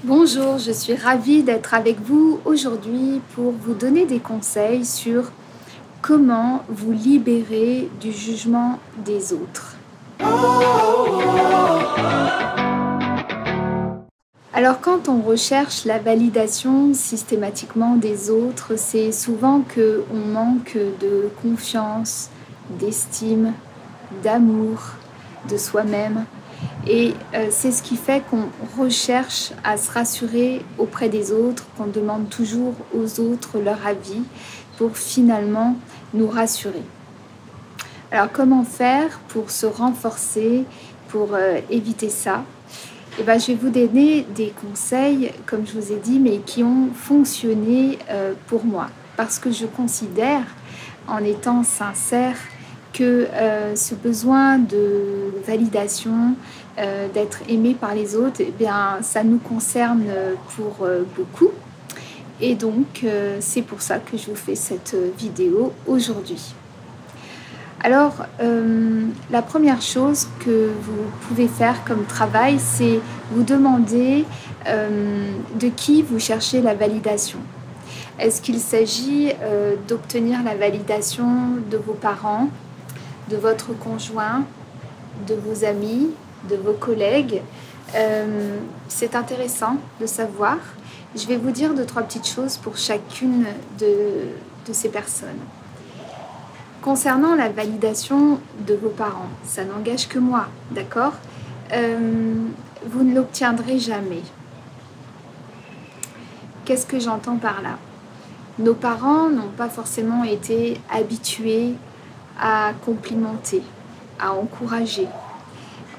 Bonjour, je suis ravie d'être avec vous aujourd'hui pour vous donner des conseils sur comment vous libérer du jugement des autres. Alors quand on recherche la validation systématiquement des autres, c'est souvent qu'on manque de confiance, d'estime, d'amour de soi-même. Et c'est ce qui fait qu'on recherche à se rassurer auprès des autres, qu'on demande toujours aux autres leur avis pour finalement nous rassurer. Alors comment faire pour se renforcer, pour éviter ça? Eh ben, je vais vous donner des conseils, comme je vous ai dit, mais qui ont fonctionné pour moi. Parce que je considère, en étant sincère, que ce besoin de validation, d'être aimé par les autres, eh bien, ça nous concerne pour beaucoup. Et donc, c'est pour ça que je vous fais cette vidéo aujourd'hui. Alors, la première chose que vous pouvez faire comme travail, c'est vous demander de qui vous cherchez la validation. Est-ce qu'il s'agit d'obtenir la validation de vos parents, de votre conjoint, de vos amis, de vos collègues? C'est intéressant de savoir. Je vais vous dire 2-3 petites choses pour chacune de ces personnes. Concernant la validation de vos parents, ça n'engage que moi, d'accord? Vous ne l'obtiendrez jamais. Qu'est-ce que j'entends par là? Nos parents n'ont pas forcément été habitués à complimenter, à encourager.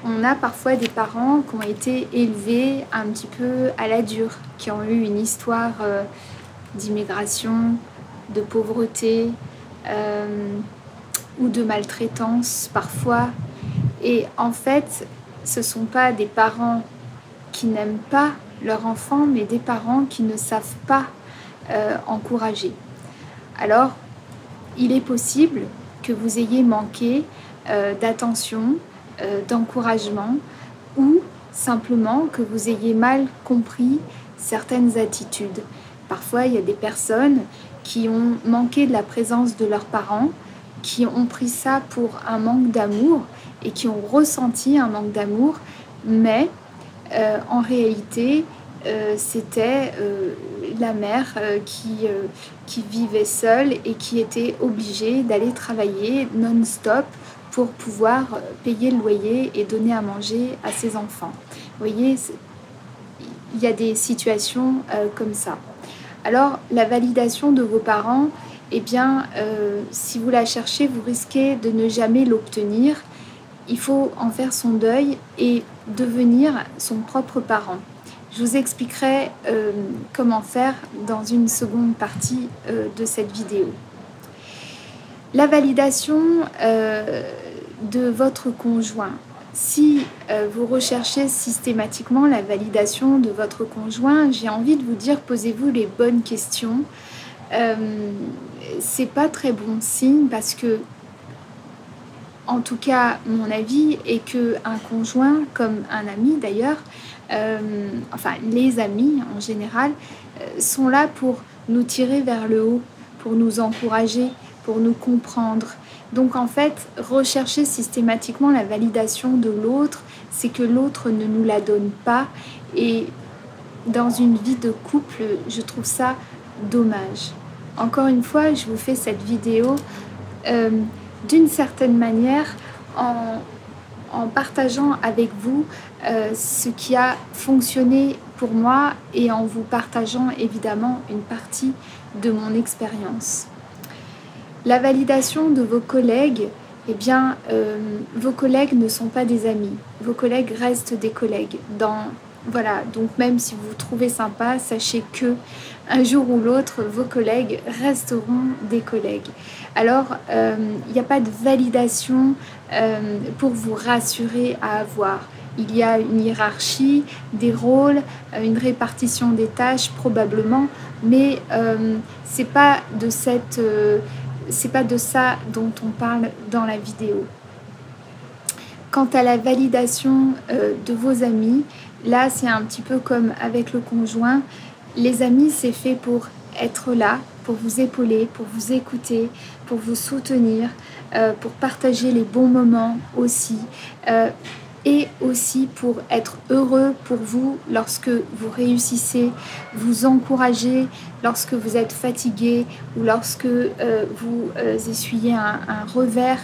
On a parfois des parents qui ont été élevés un petit peu à la dure, qui ont eu une histoire d'immigration, de pauvreté, ou de maltraitance parfois. Et en fait, ce ne sont pas des parents qui n'aiment pas leur enfant, mais des parents qui ne savent pas encourager. Alors, il est possible que vous ayez manqué d'attention, d'encouragement, ou simplement que vous ayez mal compris certaines attitudes. Parfois, il y a des personnes qui ont manqué de la présence de leurs parents, qui ont pris ça pour un manque d'amour et qui ont ressenti un manque d'amour, mais en réalité, c'était la mère qui vivait seule et qui était obligée d'aller travailler non-stop pour pouvoir payer le loyer et donner à manger à ses enfants. Vous voyez, il y a des situations comme ça. Alors, la validation de vos parents, eh bien, si vous la cherchez, vous risquez de ne jamais l'obtenir. Il faut en faire son deuil et devenir son propre parent. Je vous expliquerai comment faire dans une seconde partie de cette vidéo. La validation de votre conjoint. Si vous recherchez systématiquement la validation de votre conjoint, j'ai envie de vous dire, posez-vous les bonnes questions. C'est pas très bon signe parce que, en tout cas, mon avis est qu'un conjoint, comme un ami d'ailleurs, enfin les amis en général, sont là pour nous tirer vers le haut, pour nous encourager, pour nous comprendre. Donc en fait, rechercher systématiquement la validation de l'autre, c'est que l'autre ne nous la donne pas. Et dans une vie de couple, je trouve ça dommage. Encore une fois, je vous fais cette vidéo d'une certaine manière en partageant avec vous ce qui a fonctionné pour moi et en vous partageant évidemment une partie de mon expérience. La validation de vos collègues, eh bien, vos collègues ne sont pas des amis. Vos collègues restent des collègues. Voilà, donc même si vous vous trouvez sympa, sachez que un jour ou l'autre, vos collègues resteront des collègues. Alors, il n'y a pas de validation pour vous rassurer à avoir. Il y a une hiérarchie, des rôles, une répartition des tâches probablement, mais c'est pas de ça dont on parle dans la vidéo. Quant à la validation de vos amis, là, c'est un petit peu comme avec le conjoint. Les amis, c'est fait pour être là, pour vous épauler, pour vous écouter, pour vous soutenir, pour partager les bons moments aussi. Et aussi pour être heureux pour vous lorsque vous réussissez, vous encourager lorsque vous êtes fatigué ou lorsque vous essuyez un revers.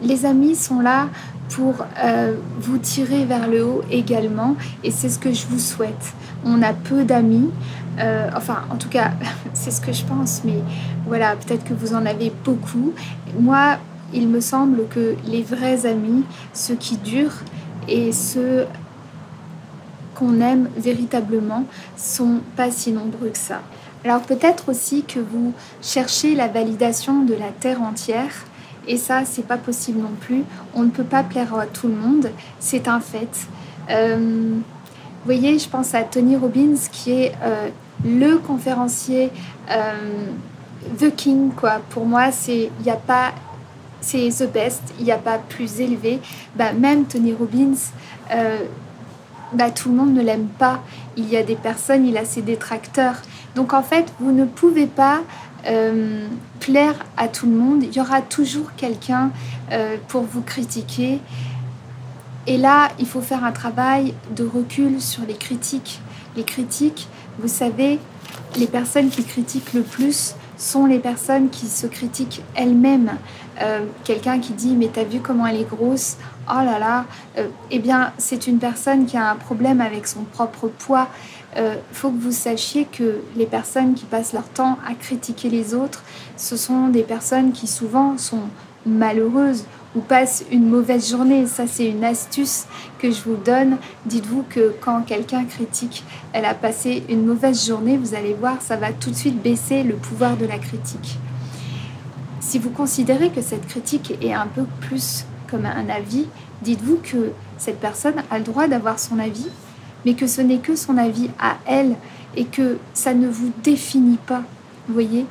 Les amis sont là pour vous tirer vers le haut également, et c'est ce que je vous souhaite. On a peu d'amis, enfin en tout cas c'est ce que je pense, mais voilà, peut-être que vous en avez beaucoup. Moi, il me semble que les vrais amis, ceux qui durent et ceux qu'on aime véritablement, sont pas si nombreux que ça. Alors peut-être aussi que vous cherchez la validation de la terre entière, et ça, c'est pas possible non plus. On ne peut pas plaire à tout le monde, c'est un fait. Vous voyez, je pense à Tony Robbins, qui est le conférencier, the king, quoi. Pour moi, c'est the best, il n'y a pas plus élevé. Même Tony Robbins, tout le monde ne l'aime pas. Il y a des personnes, il a ses détracteurs. Donc en fait, vous ne pouvez pas plaire à tout le monde. Il y aura toujours quelqu'un pour vous critiquer. Et là, il faut faire un travail de recul sur les critiques. Les critiques, vous savez, les personnes qui critiquent le plus sont les personnes qui se critiquent elles-mêmes. Quelqu'un qui dit « mais t'as vu comment elle est grosse ? Oh là là !» Eh bien, c'est une personne qui a un problème avec son propre poids. Faut que vous sachiez que les personnes qui passent leur temps à critiquer les autres, ce sont des personnes qui souvent sont malheureuses ou passent une mauvaise journée. Ça, c'est une astuce que je vous donne. Dites-vous que quand quelqu'un critique, elle a passé une mauvaise journée, vous allez voir, ça va tout de suite baisser le pouvoir de la critique. Si vous considérez que cette critique est un peu plus comme un avis, dites-vous que cette personne a le droit d'avoir son avis, mais que ce n'est que son avis à elle et que ça ne vous définit pas. Vous voyez,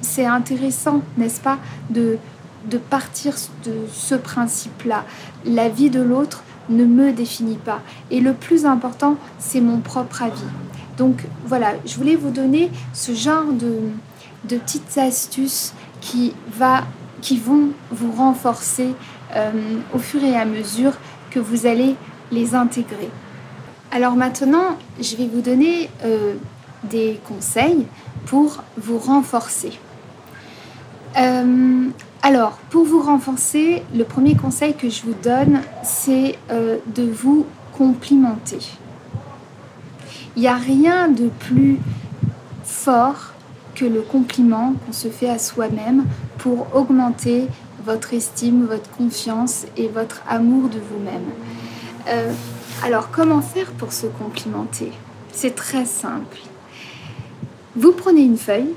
c'est intéressant, n'est-ce pas, de partir de ce principe-là. La vie de l'autre ne me définit pas. Et le plus important, c'est mon propre avis. Donc voilà, je voulais vous donner ce genre de petites astuces qui vont vous renforcer au fur et à mesure que vous allez les intégrer. Alors maintenant, je vais vous donner des conseils pour vous renforcer. Alors, pour vous renforcer, le premier conseil que je vous donne, c'est de vous complimenter. Il n'y a rien de plus fort que le compliment qu'on se fait à soi-même pour augmenter votre estime, votre confiance et votre amour de vous-même. Alors, comment faire pour se complimenter ? C'est très simple. Vous prenez une feuille,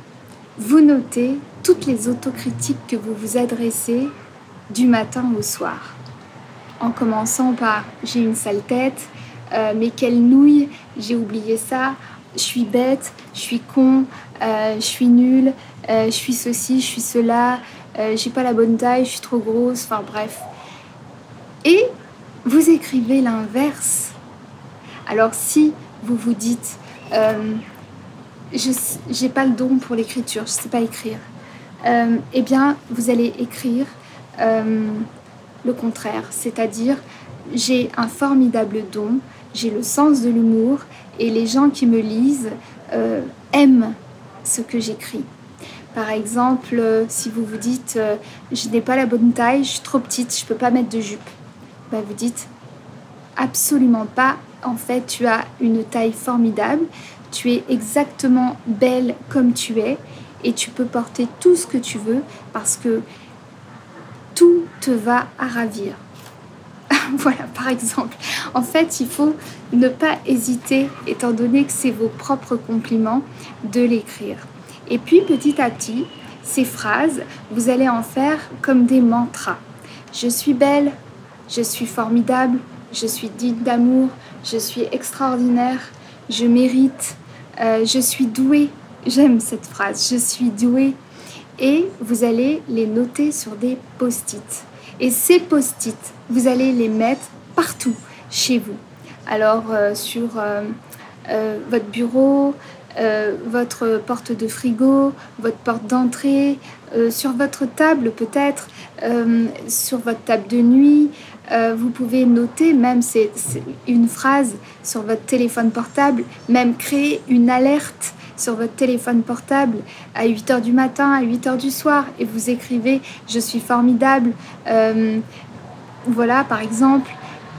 vous notez toutes les autocritiques que vous vous adressez du matin au soir. En commençant par « j'ai une sale tête »,« mais quelle nouille, j'ai oublié ça »,« je suis bête »,« je suis con »,« je suis nulle »,« je suis ceci, je suis cela »,« j'ai pas la bonne taille, je suis trop grosse », enfin bref. Et vous écrivez l'inverse. Alors si vous vous dites j'ai pas le don pour l'écriture, je sais pas écrire, eh bien vous allez écrire le contraire, c'est-à-dire j'ai un formidable don, j'ai le sens de l'humour et les gens qui me lisent aiment ce que j'écris. Par exemple, si vous vous dites je n'ai pas la bonne taille, je suis trop petite, je peux pas mettre de jupe, vous dites absolument pas, en fait tu as une taille formidable, tu es exactement belle comme tu es et tu peux porter tout ce que tu veux parce que tout te va à ravir. Voilà, par exemple. En fait, il faut ne pas hésiter, étant donné que c'est vos propres compliments, de l'écrire. Et puis, petit à petit, ces phrases, vous allez en faire comme des mantras. Je suis belle, je suis formidable, je suis digne d'amour, je suis extraordinaire, je mérite, je suis douée. J'aime cette phrase, je suis douée. Et vous allez les noter sur des post-it. Et ces post-it, vous allez les mettre partout chez vous. Alors sur votre bureau, votre porte de frigo, votre porte d'entrée, sur votre table peut-être, sur votre table de nuit. Vous pouvez noter même c'est une phrase sur votre téléphone portable, même créer une alerte sur votre téléphone portable à 8 heures du matin, à 8 heures du soir, et vous écrivez « Je suis formidable ». Voilà, par exemple.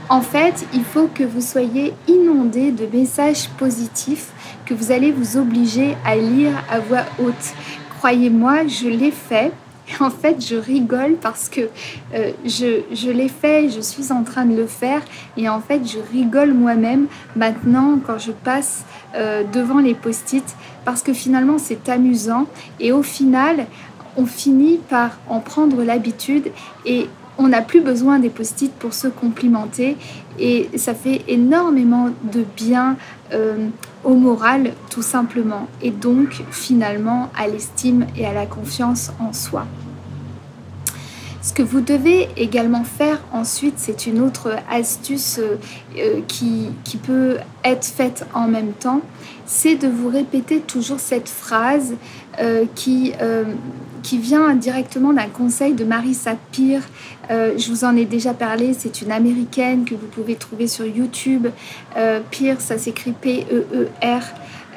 En fait, il faut que vous soyez inondé de messages positifs que vous allez vous obliger à lire à voix haute. Croyez-moi, je l'ai fait. En fait, je rigole parce que je l'ai fait, je suis en train de le faire et en fait, je rigole moi-même maintenant quand je passe devant les post-it parce que finalement, c'est amusant et au final, on finit par en prendre l'habitude et on n'a plus besoin des post-it pour se complimenter et ça fait énormément de bien au moral tout simplement et donc finalement à l'estime et à la confiance en soi. Ce que vous devez également faire ensuite, c'est une autre astuce qui peut être faite en même temps, c'est de vous répéter toujours cette phrase qui vient directement d'un conseil de Marissa Peer. Je vous en ai déjà parlé, c'est une américaine que vous pouvez trouver sur YouTube. Peer, ça s'écrit P-E-E-R.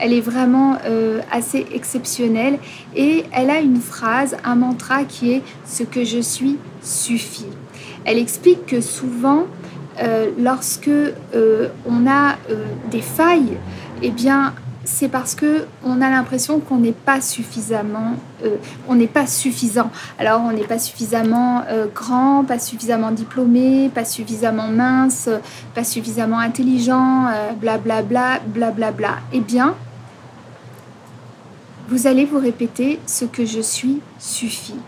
Elle est vraiment assez exceptionnelle et elle a une phrase, un mantra qui est « ce que je suis suffit ». Elle explique que souvent, lorsque on a des failles, eh bien, c'est parce qu'on a l'impression qu'on n'est pas suffisamment, on n'est pas suffisant. Alors, on n'est pas suffisamment grand, pas suffisamment diplômé, pas suffisamment mince, pas suffisamment intelligent, blablabla, blablabla. Eh bien, vous allez vous répéter « ce que je suis suffit ».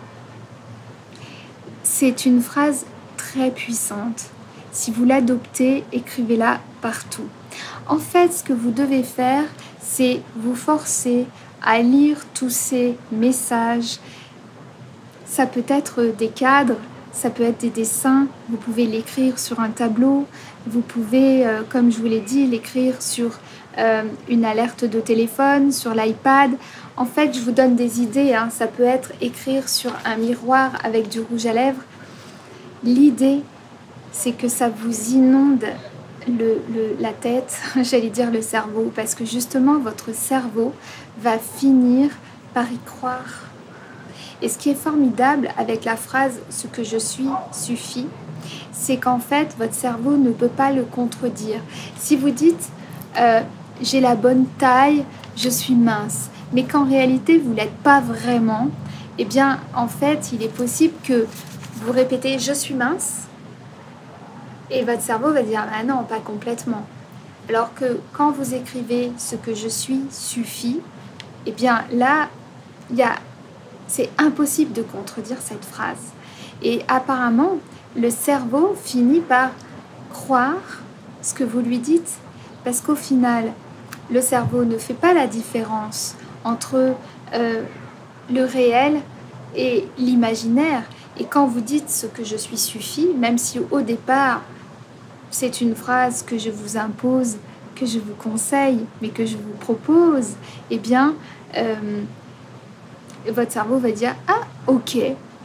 C'est une phrase très puissante. Si vous l'adoptez, écrivez-la partout. En fait, ce que vous devez faire, c'est vous forcer à lire tous ces messages. Ça peut être des cadres, ça peut être des dessins, vous pouvez l'écrire sur un tableau, vous pouvez, comme je vous l'ai dit, l'écrire sur une alerte de téléphone, sur l'iPad. En fait, je vous donne des idées, hein. Ça peut être écrire sur un miroir avec du rouge à lèvres. L'idée, c'est que ça vous inonde la tête, j'allais dire le cerveau, parce que justement, votre cerveau va finir par y croire. Et ce qui est formidable avec la phrase « ce que je suis suffit », c'est qu'en fait, votre cerveau ne peut pas le contredire. Si vous dites j'ai la bonne taille, je suis mince », mais qu'en réalité, vous ne l'êtes pas vraiment, eh bien, en fait, il est possible que vous répétez « je suis mince » et votre cerveau va dire « ah non, pas complètement ». Alors que quand vous écrivez « ce que je suis suffit », eh bien là, c'est impossible de contredire cette phrase. Et apparemment, le cerveau finit par croire ce que vous lui dites parce qu'au final, le cerveau ne fait pas la différence entre le réel et l'imaginaire. Et quand vous dites ce que je suis suffit, même si au départ, c'est une phrase que je vous impose, que je vous conseille, mais que je vous propose, eh bien, votre cerveau va dire « ah, ok,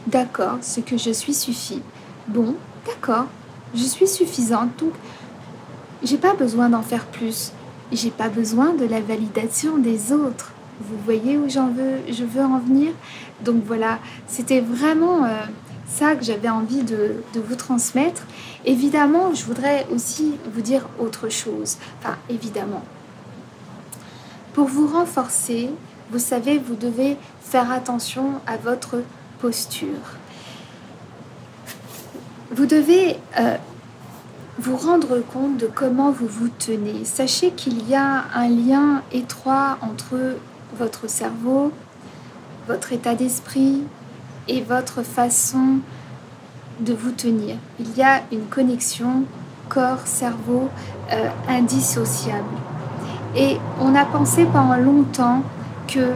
d'accord, ce que je suis suffit. Bon, d'accord, je suis suffisante, donc j'ai pas besoin d'en faire plus. J'ai pas besoin de la validation des autres. » Vous voyez où je veux en venir? Donc voilà, c'était vraiment ça que j'avais envie de vous transmettre. Évidemment, je voudrais aussi vous dire autre chose. Enfin, évidemment. Pour vous renforcer, vous savez, vous devez faire attention à votre posture. Vous devez vous rendre compte de comment vous vous tenez. Sachez qu'il y a un lien étroit entre votre cerveau, votre état d'esprit et votre façon de vous tenir. Il y a une connexion corps-cerveau indissociable. Et on a pensé pendant longtemps que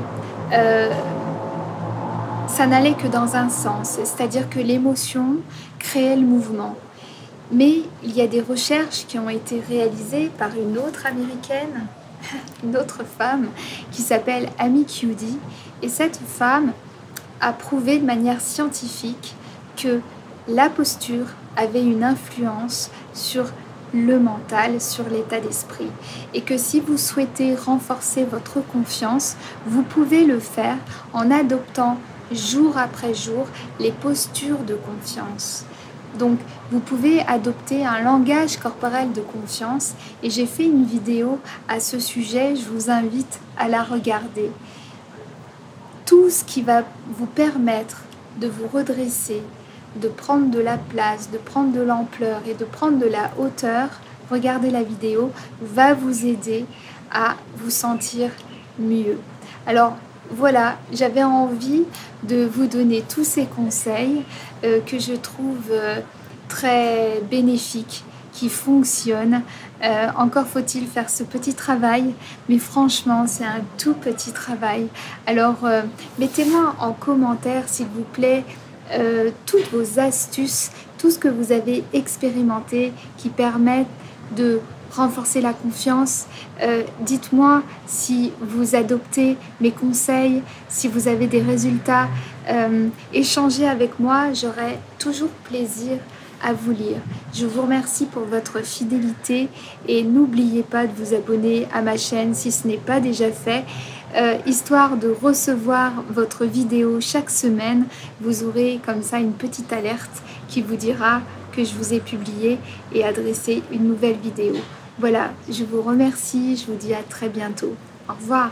ça n'allait que dans un sens, c'est-à-dire que l'émotion créait le mouvement. Mais il y a des recherches qui ont été réalisées par une autre américaine, une autre femme, qui s'appelle Amy Cuddy. Et cette femme a prouvé de manière scientifique que la posture avait une influence sur le mental, sur l'état d'esprit. Et que si vous souhaitez renforcer votre confiance, vous pouvez le faire en adoptant jour après jour les postures de confiance. Donc, vous pouvez adopter un langage corporel de confiance et j'ai fait une vidéo à ce sujet, je vous invite à la regarder. Tout ce qui va vous permettre de vous redresser, de prendre de la place, de prendre de l'ampleur et de prendre de la hauteur, regardez la vidéo, va vous aider à vous sentir mieux. Alors voilà, j'avais envie de vous donner tous ces conseils que je trouve très bénéfiques, qui fonctionnent. Encore faut-il faire ce petit travail, mais franchement c'est un tout petit travail. Alors mettez-moi en commentaire s'il vous plaît toutes vos astuces, tout ce que vous avez expérimenté qui permettent de renforcer la confiance. Dites-moi si vous adoptez mes conseils, si vous avez des résultats. Échangez avec moi, j'aurai toujours plaisir à vous lire. Je vous remercie pour votre fidélité et n'oubliez pas de vous abonner à ma chaîne si ce n'est pas déjà fait. Histoire de recevoir votre vidéo chaque semaine, vous aurez comme ça une petite alerte qui vous dira que je vous ai publié et adressé une nouvelle vidéo. Voilà, je vous remercie, je vous dis à très bientôt. Au revoir.